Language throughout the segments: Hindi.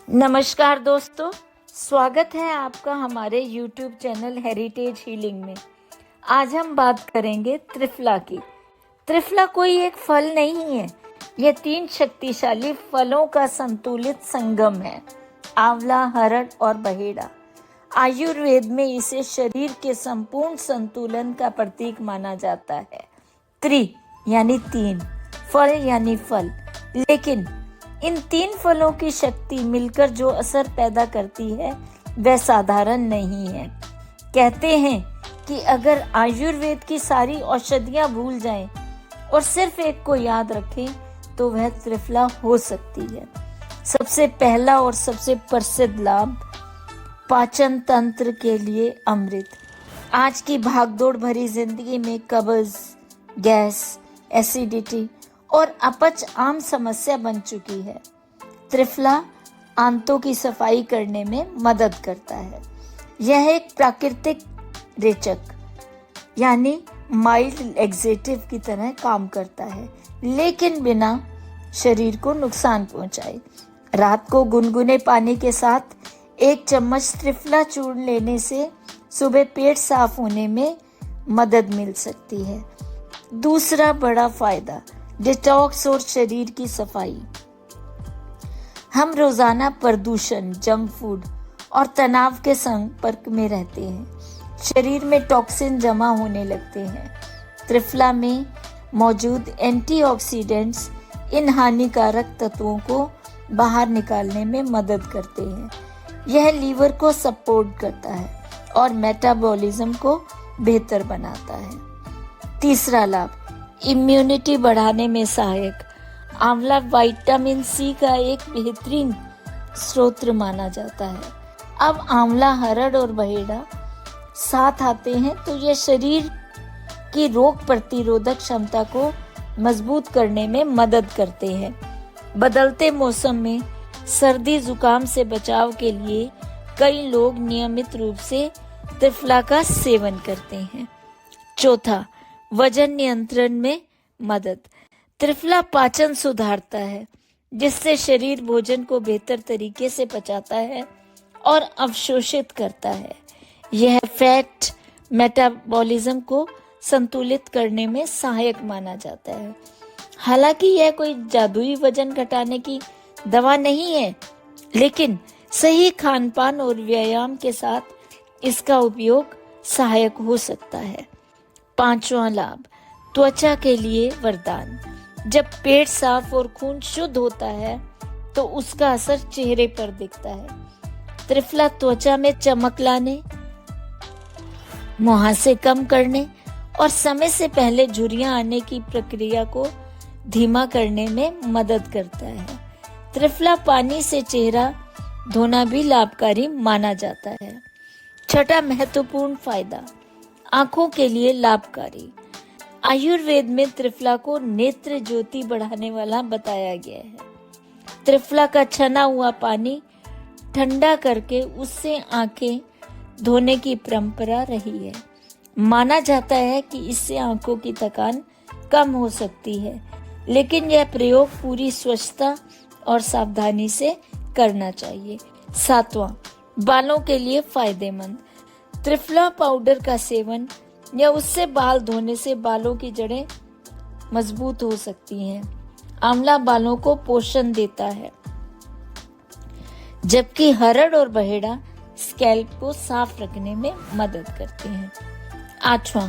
नमस्कार दोस्तों, स्वागत है आपका हमारे YouTube चैनल हेरिटेज हीलिंग में। आज हम बात करेंगे त्रिफला की। त्रिफला कोई एक फल नहीं है, यह 3 शक्तिशाली फलों का संतुलित संगम है। आंवला, हरड़ और बहेड़ा। आयुर्वेद में इसे शरीर के संपूर्ण संतुलन का प्रतीक माना जाता है। त्रि यानी 3, फल यानी फल। लेकिन इन 3 फलों की शक्ति मिलकर जो असर पैदा करती है वह साधारण नहीं है। कहते हैं कि अगर आयुर्वेद की सारी औषधियां भूल जाएं और सिर्फ एक को याद रखें तो वह त्रिफला हो सकती है। सबसे पहला और सबसे प्रसिद्ध लाभ, पाचन तंत्र के लिए अमृत। आज की भागदौड़ भरी जिंदगी में कब्ज, गैस, एसिडिटी और अपच आम समस्या बन चुकी है। त्रिफला आंतों की सफाई करने में मदद करता है। यह एक प्राकृतिक रेचक यानी माइल्ड एक्सेटिव की तरह काम करता है, लेकिन बिना शरीर को नुकसान पहुंचाए। रात को गुनगुने पानी के साथ 1 चम्मच त्रिफला चूर्ण लेने से सुबह पेट साफ होने में मदद मिल सकती है। दूसरा बड़ा फायदा, डिटॉक्स और शरीर की सफाई। हम रोजाना प्रदूषण, जंक फूड और तनाव के संपर्क में रहते हैं। शरीर में टॉक्सिन जमा होने लगते हैं। त्रिफला में मौजूद एंटीऑक्सीडेंट्स इन हानिकारक तत्वों को बाहर निकालने में मदद करते हैं। यह लीवर को सपोर्ट करता है और मेटाबॉलिज्म को बेहतर बनाता है। तीसरा लाभ, इम्यूनिटी बढ़ाने में सहायक। आंवला विटामिन सी का एक बेहतरीन स्रोत माना जाता है। अब आंवला, हरड़ और बहेड़ा साथ आते हैं तो यह शरीर की रोग प्रतिरोधक क्षमता को मजबूत करने में मदद करते हैं। बदलते मौसम में सर्दी जुकाम से बचाव के लिए कई लोग नियमित रूप से त्रिफला का सेवन करते हैं। चौथा, वजन नियंत्रण में मदद। त्रिफला पाचन सुधारता है, जिससे शरीर भोजन को बेहतर तरीके से पचाता है और अवशोषित करता है। यह फैट मेटाबॉलिज्म को संतुलित करने में सहायक माना जाता है। हालांकि यह कोई जादुई वजन घटाने की दवा नहीं है, लेकिन सही खानपान और व्यायाम के साथ इसका उपयोग सहायक हो सकता है। 5वां लाभ, त्वचा के लिए वरदान। जब पेट साफ और खून शुद्ध होता है तो उसका असर चेहरे पर दिखता है। त्रिफला त्वचा में चमक लाने, मुहासे कम करने और समय से पहले झुर्रियां आने की प्रक्रिया को धीमा करने में मदद करता है। त्रिफला पानी से चेहरा धोना भी लाभकारी माना जाता है। छठा महत्वपूर्ण फायदा, आंखों के लिए लाभकारी। आयुर्वेद में त्रिफला को नेत्र ज्योति बढ़ाने वाला बताया गया है। त्रिफला का छना हुआ पानी ठंडा करके उससे आंखें धोने की परंपरा रही है। माना जाता है कि इससे आंखों की थकान कम हो सकती है, लेकिन यह प्रयोग पूरी स्वच्छता और सावधानी से करना चाहिए। 7वां, बालों के लिए फायदेमंद। त्रिफला पाउडर का सेवन या उससे बाल धोने से बालों की जड़ें मजबूत हो सकती हैं। आंवला बालों को पोषण देता है, जबकि हरड़ और बहेड़ा स्कैल्प को साफ रखने में मदद करते हैं। 8वां,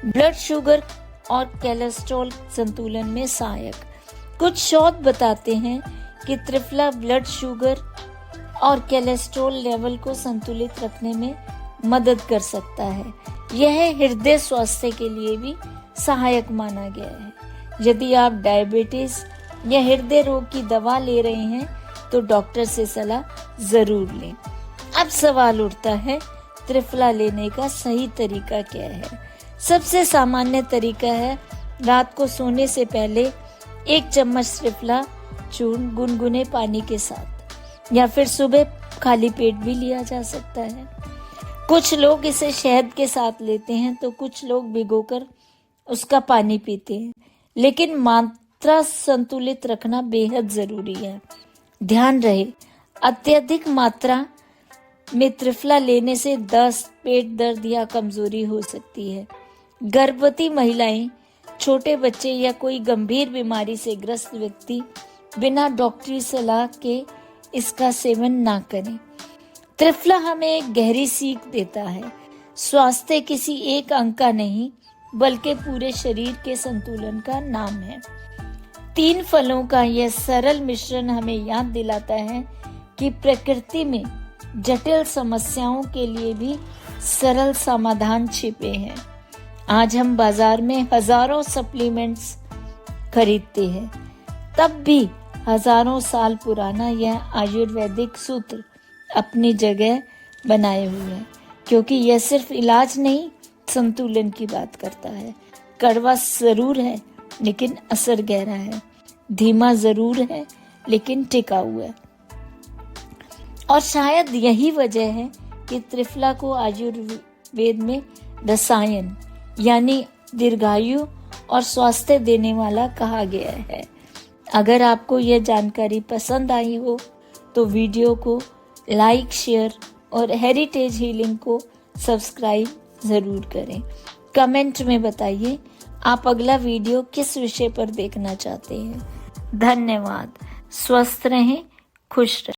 ब्लड शुगर और कोलेस्ट्रॉल संतुलन में सहायक। कुछ शोध बताते हैं कि त्रिफला ब्लड शुगर और कोलेस्ट्रॉल लेवल को संतुलित रखने में मदद कर सकता है। यह हृदय स्वास्थ्य के लिए भी सहायक माना गया है। यदि आप डायबिटीज या हृदय रोग की दवा ले रहे हैं तो डॉक्टर से सलाह जरूर लें। अब सवाल उठता है, त्रिफला लेने का सही तरीका क्या है? सबसे सामान्य तरीका है रात को सोने से पहले 1 चम्मच त्रिफला चूर्ण गुनगुने पानी के साथ, या फिर सुबह खाली पेट भी लिया जा सकता है। कुछ लोग इसे शहद के साथ लेते हैं तो कुछ लोग भिगोकर उसका पानी पीते हैं, लेकिन मात्रा संतुलित रखना बेहद जरूरी है। ध्यान रहे, अत्यधिक मात्रा में त्रिफला लेने से दस्त, पेट दर्द या कमजोरी हो सकती है। गर्भवती महिलाएं, छोटे बच्चे या कोई गंभीर बीमारी से ग्रस्त व्यक्ति बिना डॉक्टरी सलाह के इसका सेवन ना करें। त्रिफला हमें एक गहरी सीख देता है। स्वास्थ्य किसी एक अंग का नहीं, बल्कि पूरे शरीर के संतुलन का नाम है। 3 फलों का यह सरल मिश्रण हमें याद दिलाता है कि प्रकृति में जटिल समस्याओं के लिए भी सरल समाधान छिपे हैं। आज हम बाजार में हजारों सप्लीमेंट्स खरीदते हैं, तब भी हजारों साल पुराना यह आयुर्वेदिक सूत्र अपनी जगह बनाए हुए है, क्योंकि यह सिर्फ इलाज नहीं, संतुलन की बात करता है। कड़वा जरूर है, लेकिन असर गहरा है। धीमा जरूर है, लेकिन टिकाऊ है। और शायद यही वजह है कि त्रिफला को आयुर्वेद में रसायन यानी दीर्घायु और स्वास्थ्य देने वाला कहा गया है। अगर आपको यह जानकारी पसंद आई हो तो वीडियो को लाइक, शेयर और हेरिटेज हीलिंग को सब्सक्राइब जरूर करें। कमेंट में बताइए आप अगला वीडियो किस विषय पर देखना चाहते हैं। धन्यवाद। स्वस्थ रहें, खुश रहें।